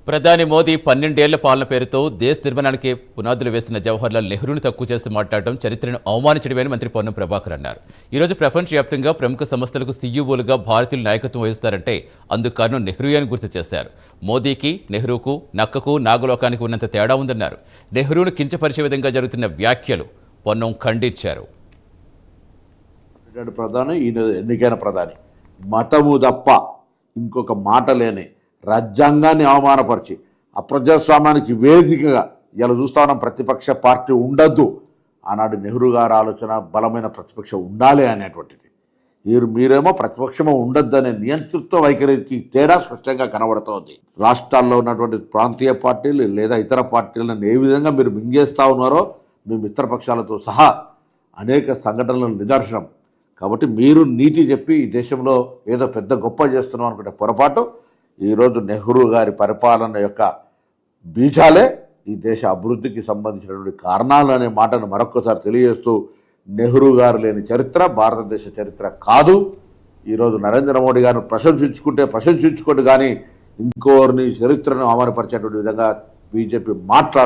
ప్రధాని మోదీ 12 ఏళ్ల పాలన పేరుతో దేశ నిర్మాణానికి పునాదులు వేస్తున్న జవహర్లాల్ నెహ్రూను తక్కువ చేస్తూ మాట్లాడడం చరిత్రను అవమానించడమని మంత్రి పొన్నం ప్రభాకర్ అన్నారు. ఈరోజు ప్రపంచవ్యాప్తంగా ప్రముఖ సంస్థలకు సీఈఓలుగా భారతీయులు నాయకత్వం వహిస్తారంటే అందుకు కారణం నెహ్రూ అని గుర్తు చేశారు. మోదీకి, నెహ్రూకు, నక్కకు, నాగలోకానికి ఉన్నంత తేడా ఉందన్నారు. నెహ్రూను కించపరిచే విధంగా జరుగుతున్న వ్యాఖ్యలు పొన్నం ఖండించారు. ప్రధాని ఈయన ఎన్నికైన ప్రధాని మతము తప్ప ఇంకొక మాట లేని రాజ్యాంగాన్ని అవమానపరిచి అప్రజాస్వామ్యానికి వేదికగా ఇలా చూస్తా ఉన్నాం. ప్రతిపక్ష పార్టీ ఉండద్దు. ఆనాడు నెహ్రూ గారి ఆలోచన బలమైన ప్రతిపక్షం ఉండాలి అనేటువంటిది. మీరేమో ప్రతిపక్షమో ఉండద్దు అనే నియంతృత్వ వైఖరికి తేడా స్పష్టంగా కనబడుతోంది. రాష్ట్రాల్లో ఉన్నటువంటి ప్రాంతీయ పార్టీలు లేదా ఇతర పార్టీలను ఏ విధంగా మీరు మింగేస్తూ ఉన్నారో మీ మిత్రపక్షాలతో సహా అనేక సంఘటనల నిదర్శనం. కాబట్టి మీరు నీతి చెప్పి ఈ దేశంలో ఏదో పెద్ద గొప్ప చేస్తున్నాం అనుకుంటే పొరపాటు. ఈరోజు నెహ్రూ గారి పరిపాలన యొక్క బీజాలే ఈ దేశ అభివృద్ధికి సంబంధించినటువంటి కారణాలు అనే మాటను మరొక్కసారి తెలియజేస్తూ, నెహ్రూ గారు లేని చరిత్ర భారతదేశ చరిత్ర కాదు. ఈరోజు నరేంద్ర మోడీ గారిని ప్రశంసించుకోండి కానీ ఇంకోరిని చరిత్రను అవమానపరిచేటువంటి విధంగా బీజేపీ మాట్లాడు